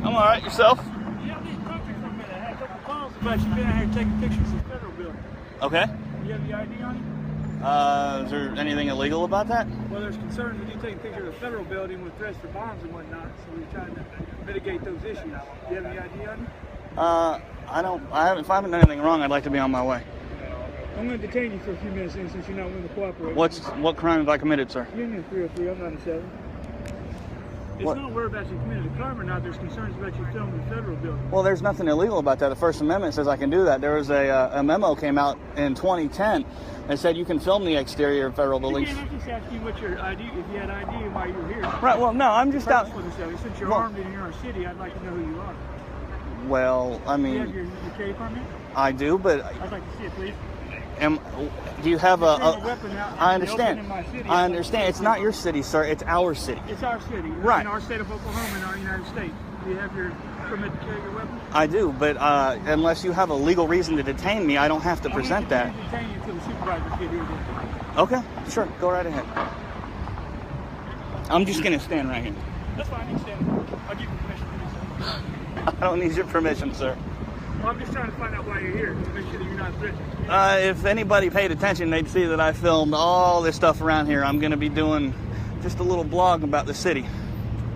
I'm all right. Yourself? Yeah, I need to talk to you for a minute. I had a couple calls about you being out here taking pictures of the federal building. Okay. You have the ID on you? Is there anything illegal about that? Well, there's concerns with you taking pictures of the federal building with threats for bombs and whatnot, so we're trying to mitigate those issues. Do you have any ID on you? If I haven't done anything wrong, I'd like to be on my way. I'm going to detain you for a few minutes since you're not willing to cooperate. What crime have I committed, sir? You're in 303, I'm 97. It's What? not worried about you committed a crime or not. There's concerns about you filming the federal building. Well, there's nothing illegal about that. The First Amendment says I can do that. There was a memo came out in 2010 that said you can film the exterior of federal buildings. I'm just asking you what your ID, if you had ID and why you were here. Right, well, no, I'm just out. Since you're armed and you're in our city, I'd like to know who you are. Well, I Do mean... you have your carry permit? I do, but... I'd like to see it, please. Do you have a weapon out I understand. in my city. I understand. It's not your city, sir. It's our city. It's our city. Right. In our state of Oklahoma, in our United States. Do you have your permit to carry your weapon? I do, but unless you have a legal reason to detain me, I don't have to present that. I'm going to detain you until the supervisor get here. Okay, sure. Go right ahead. I'm just going to stand right here. That's fine. You can stand. I'll give you permission to do so. I don't need your permission, sir. Well, I'm just trying to find out why you're here, to make sure that you're not threatened. If anybody paid attention, they'd see that I filmed all this stuff around here. I'm going to be doing just a little blog about the city.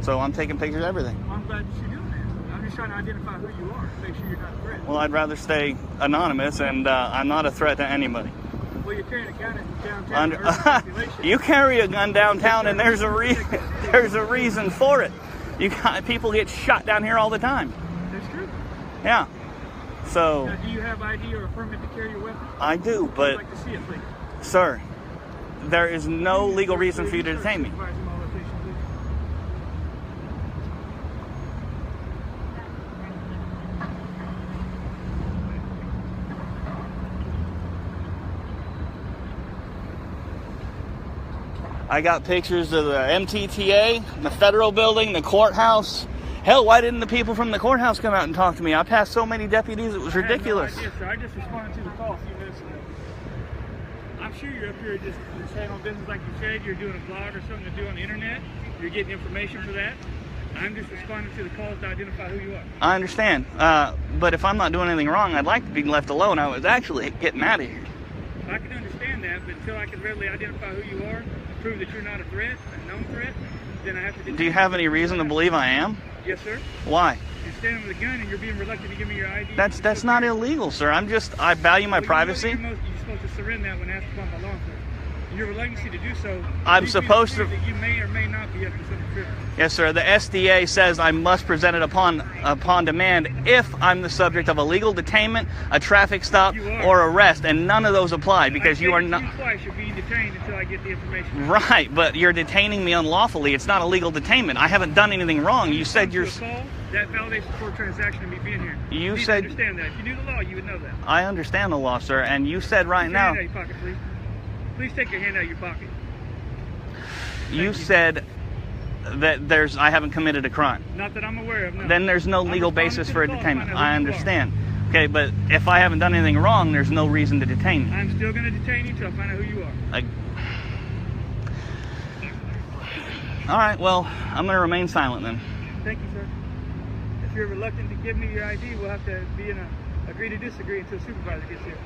So I'm taking pictures of everything. I'm glad that you're doing that. I'm just trying to identify who you are, to make sure you're not a threat. Well, I'd rather stay anonymous, and I'm not a threat to anybody. Well, you're carrying a gun in downtown. You carry a gun downtown, and there's a reason for it. People get shot down here all the time. That's true. Yeah. So. Now, do you have ID or a permit to carry your weapon? I do, but I'd like to see it, please. Sir, there is no legal reason for you to detain me. I got pictures of the MTTA, the federal building, the courthouse. Hell, why didn't the people from the courthouse come out and talk to me? I passed so many deputies, it was ridiculous. I had no idea, sir. I just responded to the call a few minutes ago. I'm sure you're up here just handling business like you said. You're doing a blog or something to do on the internet. You're getting information for that. I'm just responding to the calls to identify who you are. I understand. But if I'm not doing anything wrong, I'd like to be left alone. I was actually getting out of here. I can understand that, but until I can readily identify who you are, prove that you're not a threat, a known threat, then I have to... Do you have any reason to believe I am? Yes, sir. Why? You're standing with a gun and you're being reluctant to give me your ID. That's not illegal, sir. I value my privacy. You're supposed to surrender that when asked upon by law enforcement. And your reluctancy to do so... I'm supposed to... ...that you may or may not be up to something criminal. Yes, sir. The SDA says I must present it upon demand if I'm the subject of a legal detainment, a traffic stop, or arrest, and none of those apply because you are not... Twice you're being detained until I get the information. Right, but you're detaining me unlawfully. It's not a legal detainment. I haven't done anything wrong. You said you're... That validates the court transaction of me being here. You said... understand that. If you knew the law, you would know that. I understand the law, sir, and you said right now... Take your hand out of your pocket, please. Please take your hand out of your pocket. You said that I haven't committed a crime. Not that I'm aware of, no. Then there's no legal basis for a detainment. I understand. Okay, but if I haven't done anything wrong, there's no reason to detain me. I'm still going to detain you until I find out who you are. All right, well, I'm going to remain silent then. Thank you, sir. If you're reluctant to give me your ID, we'll have to be in a agree to disagree until the supervisor gets here.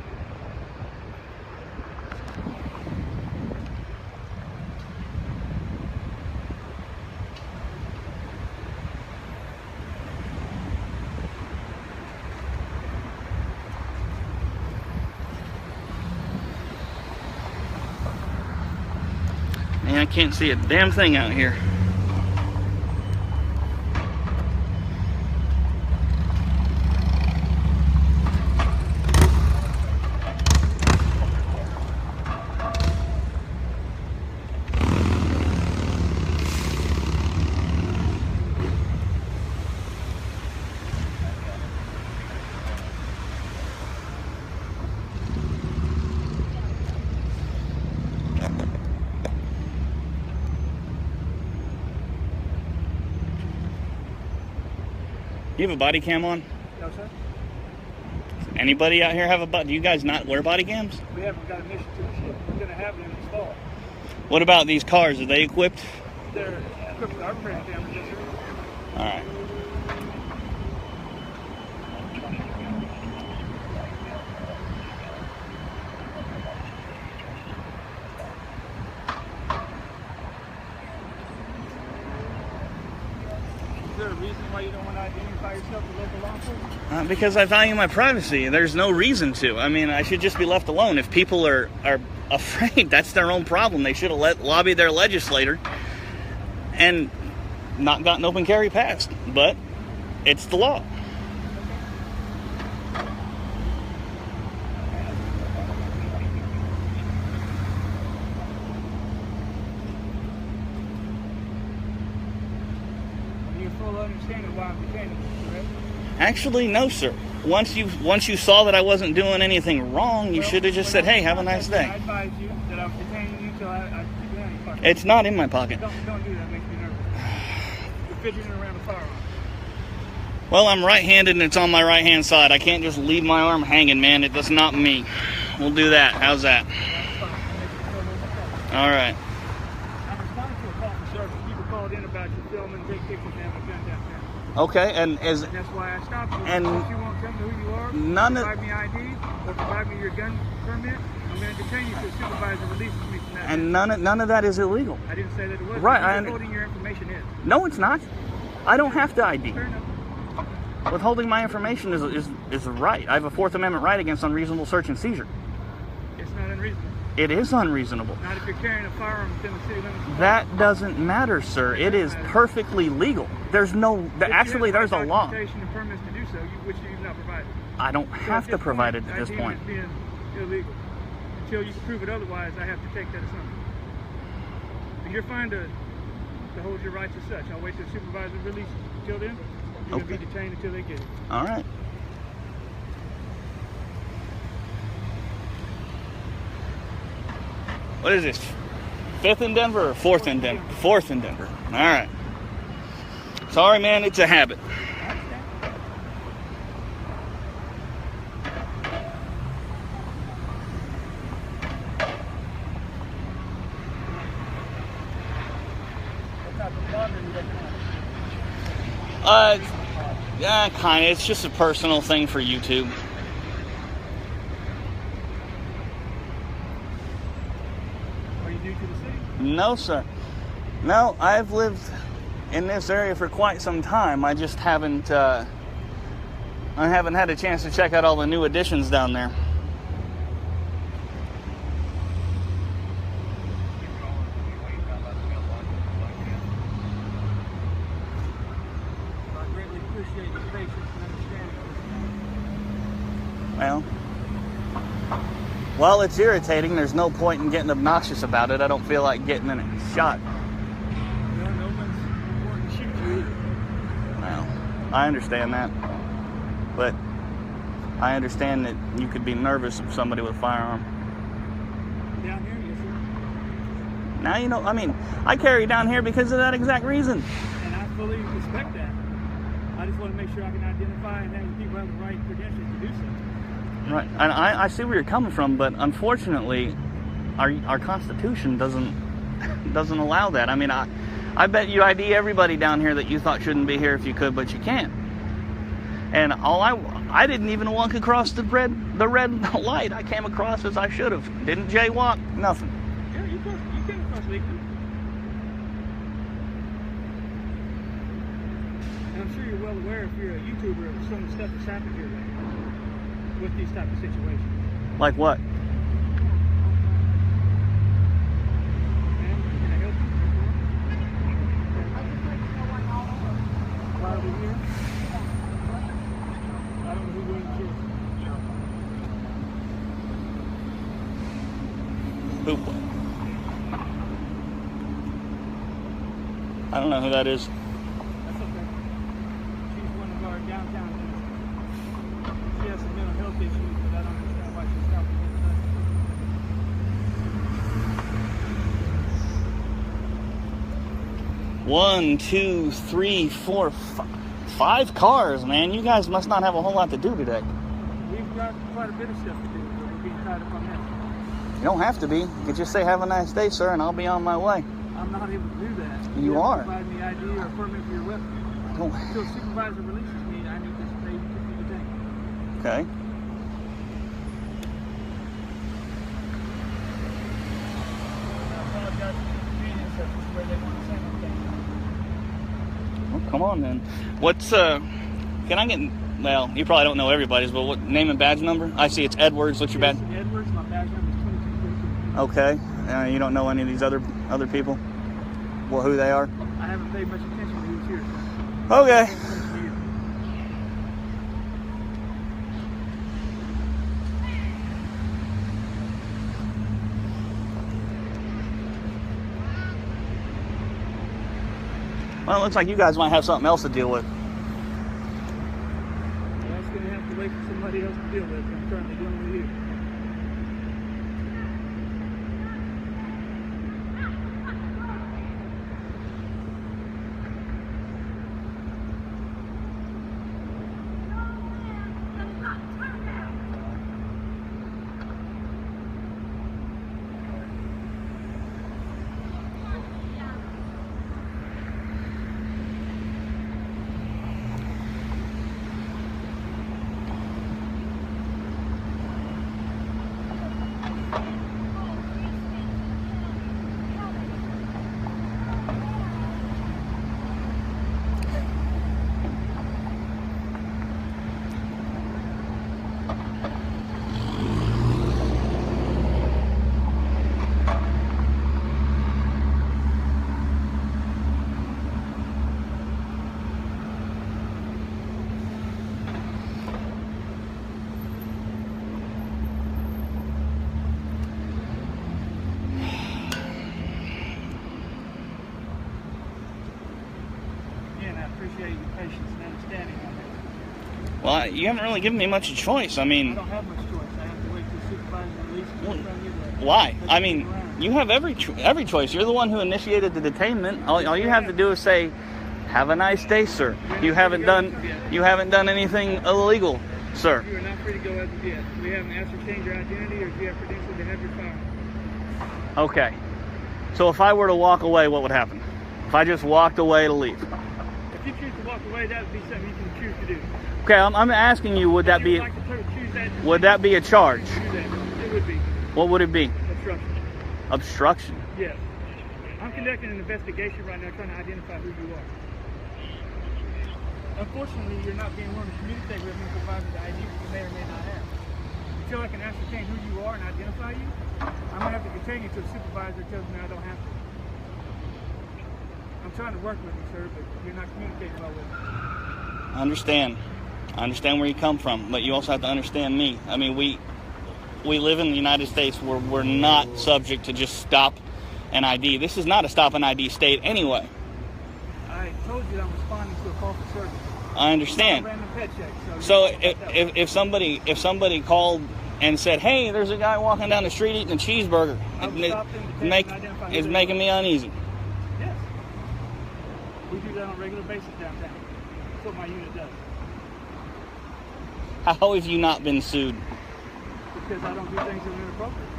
Man, I can't see a damn thing out here. You have a body cam on? No, sir. Anybody out here have a body? Do you guys not wear body cams? We haven't got a mission to the ship. We're going to have them installed. What about these cars? Are they equipped? They're equipped with our print cameras, yes, sir. All right. there a reason why you don't want to identify yourself to local law enforcement? Because I value my privacy. There's no reason to. I mean, I should just be left alone. If people are afraid, that's their own problem. They should have lobbied their legislator and not gotten open carry passed. But it's the law. Understanding why I'm detaining you, correct? Actually, no, sir. Once you saw that I wasn't doing anything wrong, you should have just said, "Hey, have a nice day." I advise you that I'm detaining you until I keep it in your pocket. It's not in my pocket. Don't do that. It makes me nervous. You're fidgeting around the firearm. Well, I'm right-handed and it's on my right-hand side. I can't just leave my arm hanging, man. That's not me. We'll do that. How's that? All right. I'm responding to a call for service. People called in about you filming, take pictures, and have a gun down there. Okay, and that's why I stopped you. And if you won't tell me who you are, provide me ID or provide me your gun permit, I'm going to detain you until supervisor releases me from that. And none of that is illegal. I didn't say that it was. Right, withholding your information is. No, it's not. I don't have to ID. Fair enough. Withholding my information is a right. I have a Fourth Amendment right against unreasonable search and seizure. It's not unreasonable. It is unreasonable. Not if you're carrying a firearm within the city limits. That doesn't matter, sir. It is perfectly legal. There's no... Actually, there's a law. Documentation and permits to do so, which you've not provided. I don't have to provide it at this point. It's being illegal. Until you can prove it otherwise, I have to take that as something. And you're fine to hold your rights as such. I'll wait till the supervisor releases you. Until then, you're going to be detained until they get it. All right. What is this? 5th in Denver or 4th in Denver? 4th in Denver. All right. Sorry, man. It's a habit. Yeah, kind of. It's just a personal thing for YouTube. Are you new to the city? No, sir. No, I've lived in this area for quite some time. I just haven't I haven't had a chance to check out all the new additions down there. I greatly appreciate your patience and understanding. Well, it's irritating. There's no point in getting obnoxious about it. I don't feel like getting in a shot. No one's wanting to shoot you either. Well, I understand that. But I understand that you could be nervous of somebody with a firearm. Down here, yes, sir. Now, you know, I mean, I carry down here because of that exact reason. And I fully respect that. I just want to make sure I can identify and have people have the right credentials to do so. Right, and I see where you're coming from, but unfortunately, our Constitution doesn't allow that. I mean, I bet you ID everybody down here that you thought shouldn't be here if you could, but you can't. And I didn't even walk across the red light. I came across as I should have. Didn't jaywalk. Nothing. Yeah, you came across legally. And I'm sure you're well aware if you're a YouTuber of some of the stuff that's happened here lately with these type of situations. Like what? Ma'am, can I help you? Why are we here? I don't know who Williams is. Who? I don't know who that is. That's okay. She's one of our downtown visitors. She has some mental health issues, but I don't understand why she's stopping here tonight. 1, 2, 3, 4, 5 cars, man. You guys must not have a whole lot to do today. We've got quite a bit of stuff to do, but we're being tied up on that. You don't have to be. You could just say, "Have a nice day, sir," and I'll be on my way. I'm not able to do that. You are. Provide me ID or a permit for your weapon. Don't. Until supervisor releases me, I need to stay to be detained. Okay. I apologize for the inconvenience. That's just the way they want to send them things. Well, come on then. What's can I get? Well, you probably don't know everybody's, but what name and badge number? I see it's Edwards. What's your badge? Edwards. My badge number is 2215. Okay. You don't know any of these other people? Well, who they are? I haven't paid much attention when he was here. Okay. Well, it looks like you guys might have something else to deal with. Well, I was going to have to wait for somebody else to deal with. I'm currently dealing with you. Appreciate your patience and understanding on this. Well, you haven't really given me much of a choice. I mean, I don't have much choice. I have to wait for the supervisor to release me in front of you. Why? I mean, you have every choice. You're the one who initiated the detainment. All you have to do is say, "Have a nice day, sir." You haven't done anything illegal, sir. You are not free to go as of yet. We haven't ascertained your identity, or do you have credentials to have your phone? Okay. So if I were to walk away, what would happen? If I just walked away to leave? If you choose to walk away, that would be something you can choose to do. Okay, I'm asking you, would that be a charge? It would be. What would it be? Obstruction. Obstruction? Yes. I'm conducting an investigation right now trying to identify who you are. Unfortunately, you're not being willing to communicate with me and provide me the ID that you may or may not have. Until I can ascertain who you are and identify you, I'm going to have to detain you to a supervisor who tells me I don't have to. I'm trying to work with you, sir, but you're not communicating well with me. I understand. I understand where you come from, but you also have to understand me. I mean, we live in the United States where we're not subject to just stop an ID. This is not a stop an ID state anyway. I told you that I'm responding to a call for service. I understand. It's not a random pet check, so if somebody called and said, "Hey, there's a guy walking down the street eating a cheeseburger," it's making me uneasy. Yes. We do that on a regular basis downtown. That's what my unit does. How have you not been sued? Because I don't do things that are inappropriate.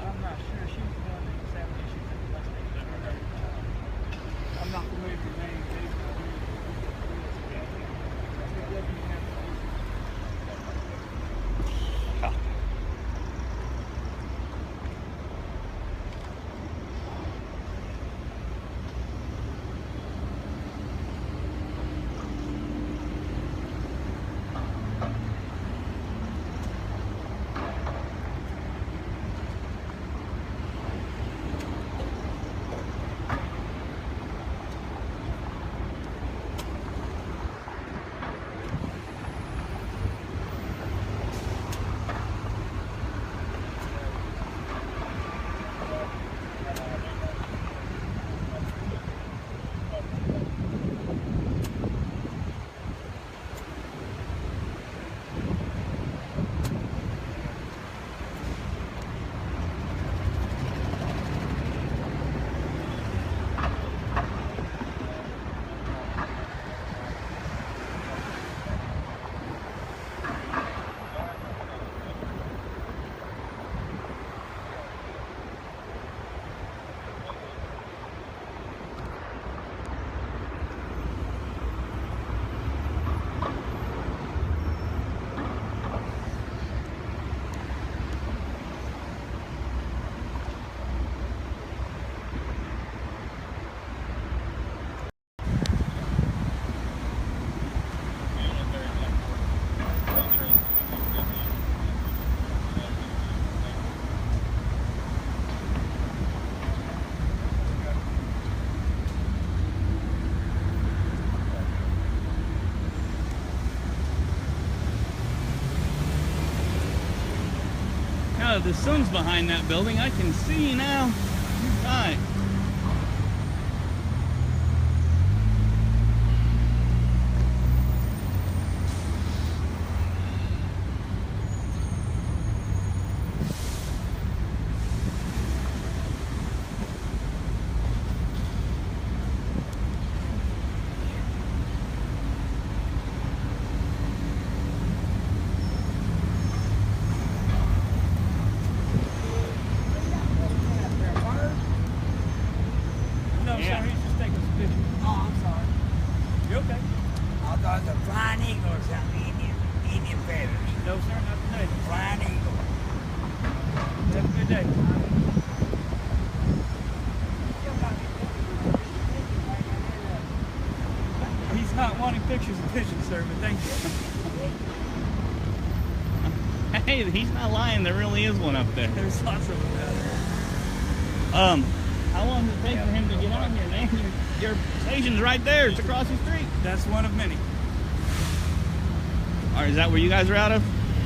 I'm not sure. She's the one that was having issues with the bus station. I'm not familiar with your name. the sun's behind that building. I can see now. Right. Pictures of pigeons, sir, but thank you. Hey, he's not lying. There really is one up there. There's lots of them out there. How long does it take for him to get out here, man? Your station's right there. It's across the street. That's one of many. All right, is that where you guys are out of?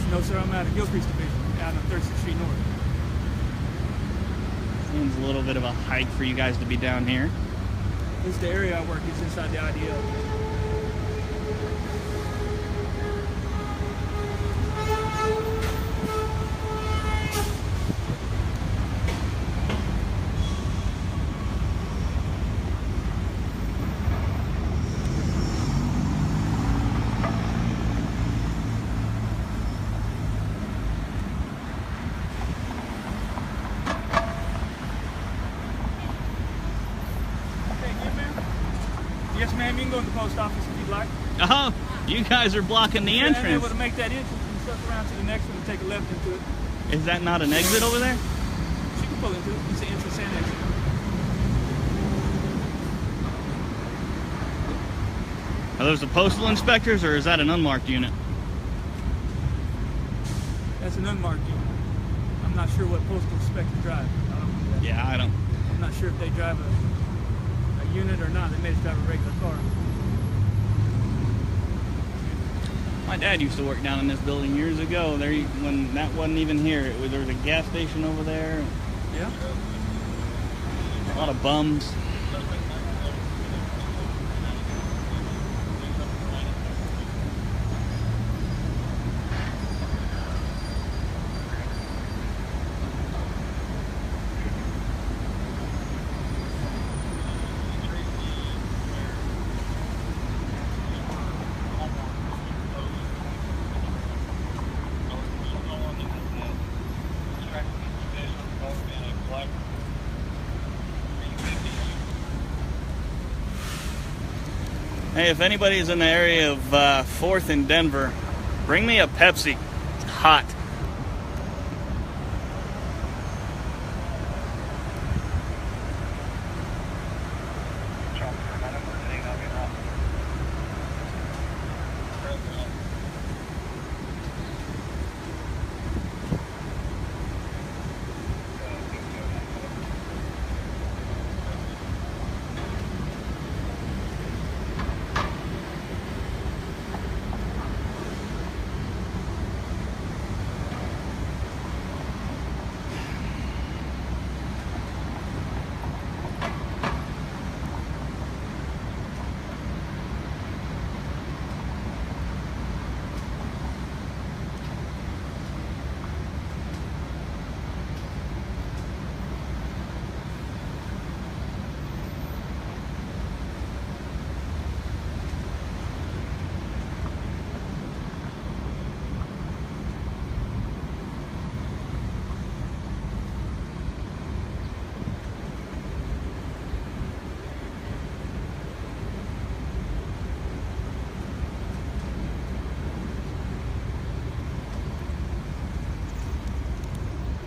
No, sir. I'm out of Gilcrease Division, out on 36th Street North. Seems a little bit of a hike for you guys to be down here. This is the area I work. It's inside the IDL. Yes, ma'am. You can go to the post office if you'd like. Oh, you guys are blocking the entrance. I'm able to make that entrance and circle around to the next one and take a left into it. Is that not an exit over there? She can pull into it. It's the entrance and exit. Are those the postal inspectors, or is that an unmarked unit? That's an unmarked unit. I'm not sure what postal inspectors drive. Yeah, I don't. I'm not sure if they drive a unit or not. They may just drive a regular car. My dad used to work down in this building years ago. There, when that wasn't even here, there was a gas station over there. Yeah. A lot of bums. Hey, if anybody's in the area of 4th and Denver, bring me a Pepsi. It's hot.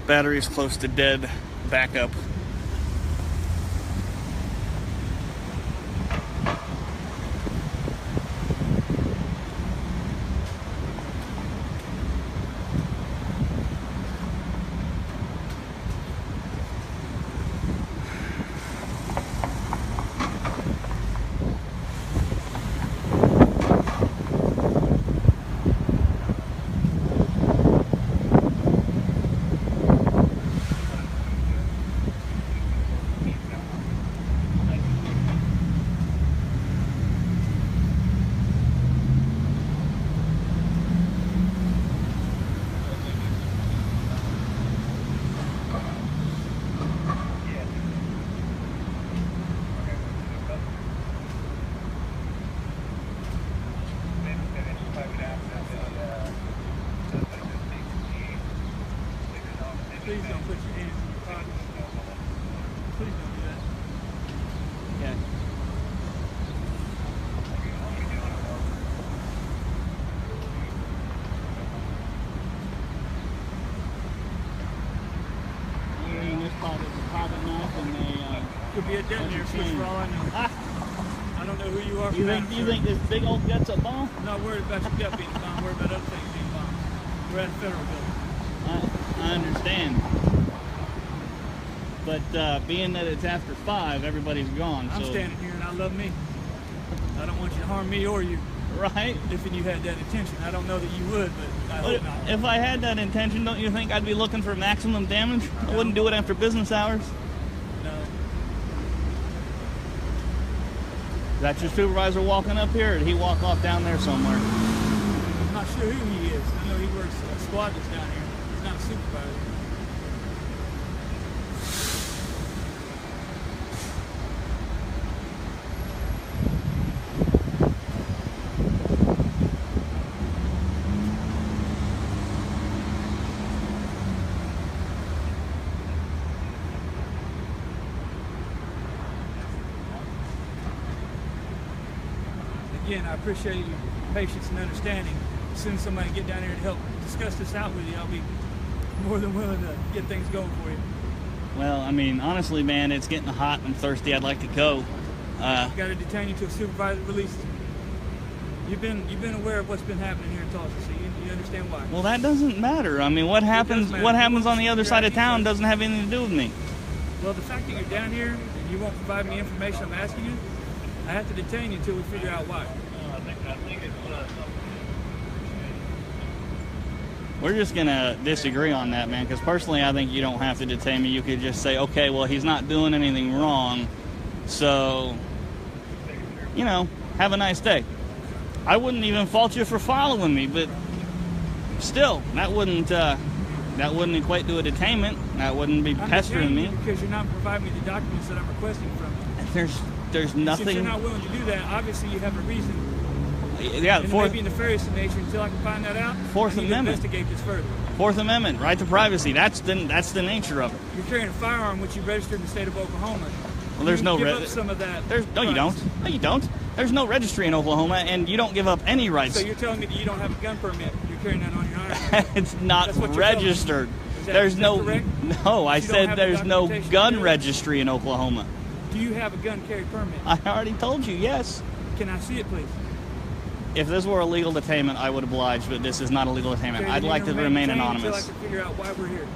Battery's close to dead. Backup. Could be a detonator switch for all I know. I don't know who you are. You think this big old gut's a bomb? I'm not worried about your gut being a bomb. I'm worried about other things being bombs. We're at a federal building. I understand. But being that it's after 5, everybody's gone. I'm so. standing here and I love me. I don't want you to harm me or you. Right? If you had that intention. I don't know that you would, but I hope not. If I had that intention, don't you think I'd be looking for maximum damage? No. I wouldn't do it after business hours. No. Is that your supervisor walking up here, or did he walk off down there somewhere? I'm not sure who he is. I know he works a squad that's down here. He's not a supervisor. Again, I appreciate your patience and understanding. As soon as somebody get down here to help discuss this out with you, I'll be more than willing to get things going for you. Well, I mean, honestly, man, it's getting hot. I'm thirsty. I'd like to go. Got to detain you until supervisor releases you. You've been aware of what's been happening here in Tulsa, so you understand why. Well, that doesn't matter. I mean, what happens on the other side of town doesn't have anything to do with me. Well, the fact that you're down here and you won't provide me information I'm asking you, I have to detain you until we figure out why. We're just going to disagree on that, man, because personally I think you don't have to detain me. You could just say, okay, well, he's not doing anything wrong, so, you know, have a nice day. I wouldn't even fault you for following me, but still, that wouldn't equate to a detainment. That wouldn't be pestering me. Because you're not providing me the documents that I'm requesting from you. There's nothing. Since you're not willing to do that, obviously you have a reason. Yeah, and it may be nefarious in nature. Until I can find that out, Fourth I need Amendment. to investigate this further. Fourth Amendment, right to privacy. That's the nature of it. You're carrying a firearm which you registered in the state of Oklahoma. Well, there's no give up some of that. No, you don't. No, you don't. There's no registry in Oklahoma, and you don't give up any rights. So you're telling me that you don't have a gun permit? You're carrying that on your arm? It's not registered. Is that correct? No, I said there's no gun registry in Oklahoma. Do you have a gun carry permit? I already told you, yes. Can I see it, please? If this were a legal detainment, I would oblige, but this is not a legal detainment. I'd like to remain anonymous. Until I can figure out why we're here.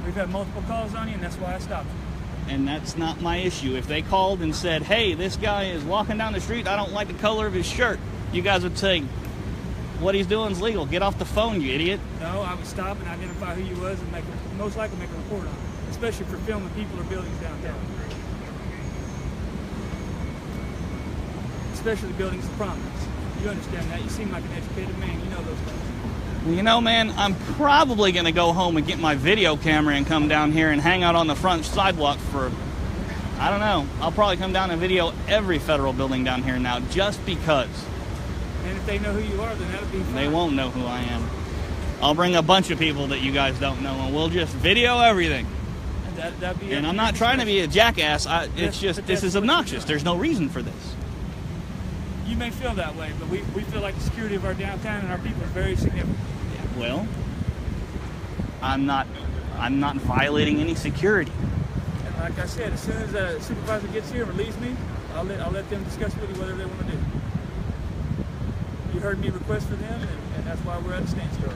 We've had multiple calls on you, and that's why I stopped you. And that's not my issue. If they called and said, hey, this guy is walking down the street, I don't like the color of his shirt, you guys would say, what he's doing is legal. Get off the phone, you idiot. No, I would stop and identify who you was and most likely make a report on it, especially for filming people or buildings downtown. Especially buildings of prominence. You understand that. You seem like an educated man. You know those things. Well, you know, man, I'm probably going to go home and get my video camera and come down here and hang out on the front sidewalk for, I don't know, I'll probably come down and video every federal building down here now just because. And if they know who you are, then that'll be fine. They won't know who I am. I'll bring a bunch of people that you guys don't know, and we'll just video everything. That'd be. And I'm not trying to be a jackass. It's just, this is obnoxious. There's no reason for this. You may feel that way, but we feel like the security of our downtown and our people is very significant. Well, I'm not violating any security. And like I said, as soon as the supervisor gets here and relieves me, I'll let them discuss with you whatever they want to do. You heard me request for them, and that's why we're at a standstill.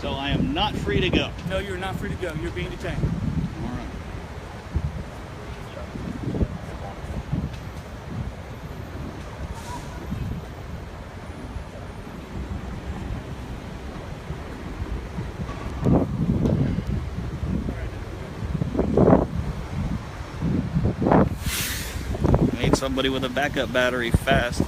So I am not free to go. No, you're not free to go. You're being detained. All right. Need somebody with a backup battery fast.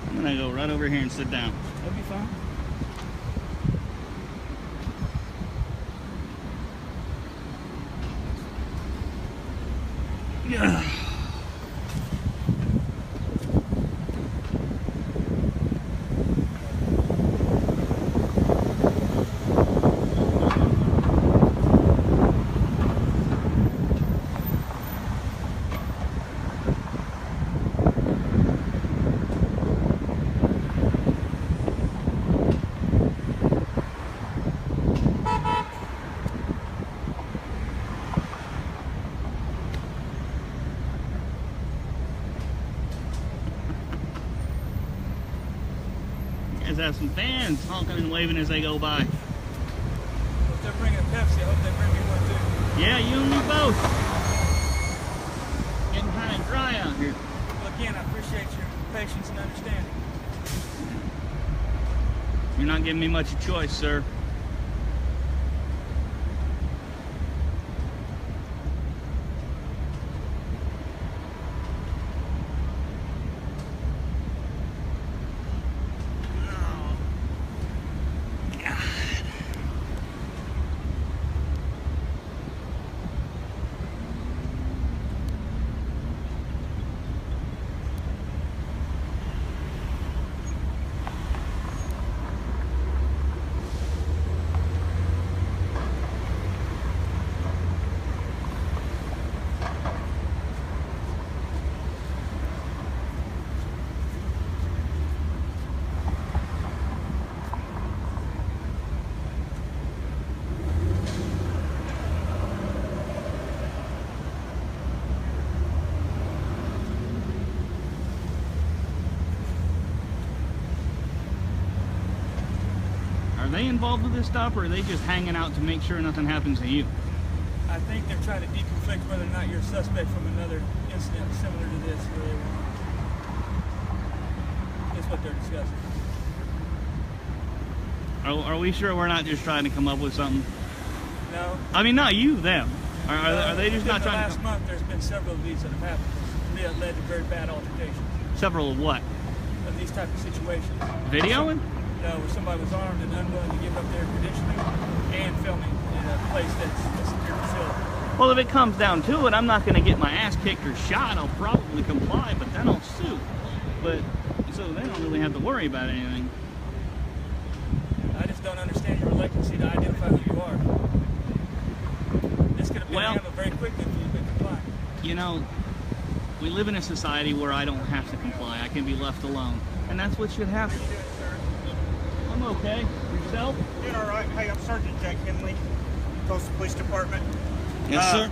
I'm gonna go right over here and sit down. That'll be fine. Yeah. guys have some fans honking and waving as they go by. If they're bringing a Pepsi, I hope they bring me one too. Yeah, you and me both. Getting kind of dry out here. Well, again, I appreciate your patience and understanding. You're not giving me much of a choice, sir. Are they involved with this stop, or are they just hanging out to make sure nothing happens to you? I think they're trying to deconflict whether or not you're a suspect from another incident similar to this. That's what they're discussing. Are we sure we're not just trying to come up with something? No. I mean, not you, them. Are they just not trying to... Last month, there's been several of these that have happened. To me, it led to very bad altercations. Several of what? Of these type of situations. Videoing? Where somebody was armed and unwilling to give up their credentialing and filming in a place that's a secure facility. Well, if it comes down to it, I'm not going to get my ass kicked or shot. I'll probably comply, but then I'll sue. But so they don't really have to worry about anything. I just don't understand your reluctancy to identify who you are. This could have been handled very quickly if you'd been complying. You know, we live in a society where I don't have to comply. I can be left alone, and that's what should happen. I'm okay. Yourself? Doing all right. Hey, I'm Sergeant Jack Henley, Tulsa Police Department. Yes, sir.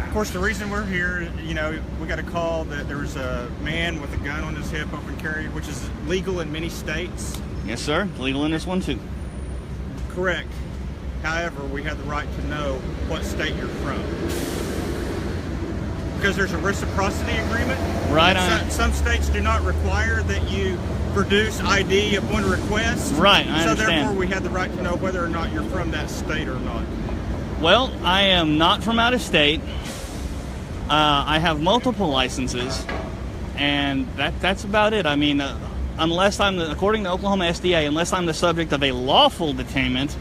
Of course, the reason we're here, you know, we got a call that there was a man with a gun on his hip, open carry, which is legal in many states. Yes, sir. Legal in this one, too. Correct. However, we have the right to know what state you're from. Because there's a reciprocity agreement. Right on. Some states do not require that you produce ID upon request. Right, I so understand. Therefore, we have the right to know whether or not you're from that state or not. Well, I am not from out of state. I have multiple licenses, and that's about it. I mean, unless according to Oklahoma SDA, unless I'm the subject of a lawful detainment,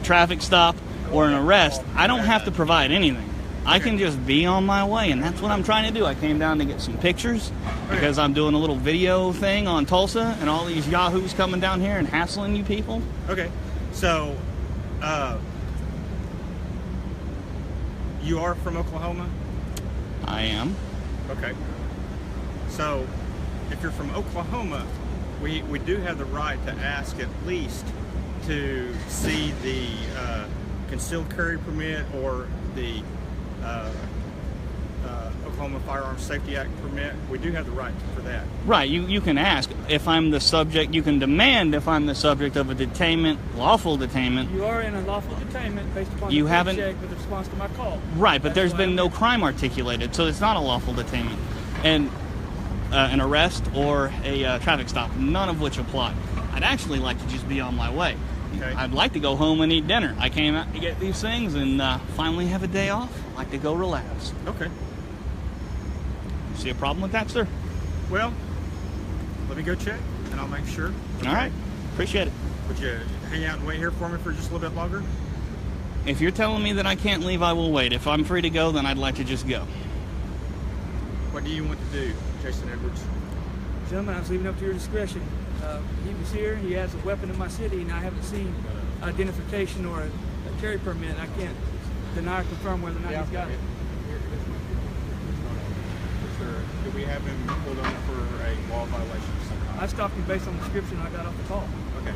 traffic stop, or an arrest, I don't have to provide anything. I can just be on my way, and that's what I'm trying to do. I came down to get some pictures because I'm doing a little video thing on Tulsa and all these yahoos coming down here and hassling you people. Okay, so you are from Oklahoma? I am. Okay. So if you're from Oklahoma, we do have the right to ask at least to see the concealed carry permit or the Oklahoma Firearms Safety Act permit. We do have the right for that. Right, you can ask if I'm the subject, you can demand if I'm the subject of a detainment, lawful detainment. You are in a lawful detainment based upon You the haven't check with response to my call. Right, but there's been no crime articulated, so it's not a lawful detainment. And an arrest or a traffic stop, none of which apply. I'd actually like to just be on my way. Okay. I'd like to go home and eat dinner. I came out to get these things and finally have a day off. I'd like to go relax. Okay. See a problem with that, sir? Well, let me go check and I'll make sure. Okay. All right. Appreciate it. Would you hang out and wait here for me for just a little bit longer? If you're telling me that I can't leave, I will wait. If I'm free to go, then I'd like to just go. What do you want to do, Jason Edwards? Gentlemen, I was leaving up to your discretion. He was here, he has a weapon in my city, and I haven't seen identification or a carry permit. I can't deny or confirm whether or not he's got it. Do we have him pulled over for a law violation of some kind? I stopped him based on the description I got off the call. Okay.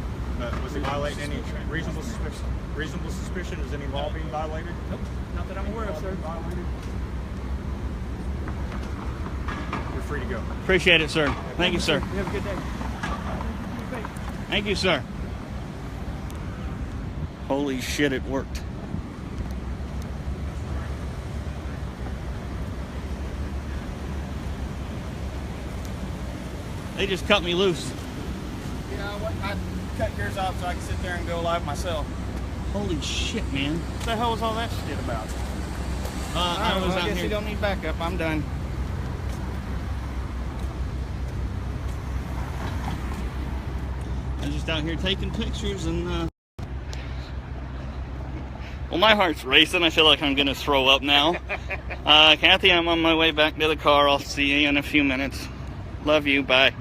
Was he violating any reasonable suspicion? Reasonable suspicion? Is any law being violated? Nope, not that I'm aware of, sir. You're free to go. Appreciate it, sir. Thank you, sir. You have a good day. Thank you, sir. Holy shit, it worked. They just cut me loose. Yeah, I cut yours off so I can sit there and go live myself. Holy shit, man. What the hell was all that shit about? I guess you don't need backup. I'm done. I'm just out here taking pictures and, well, my heart's racing. I feel like I'm gonna throw up now. Kathy, I'm on my way back to the car. I'll see you in a few minutes. Love you. Bye.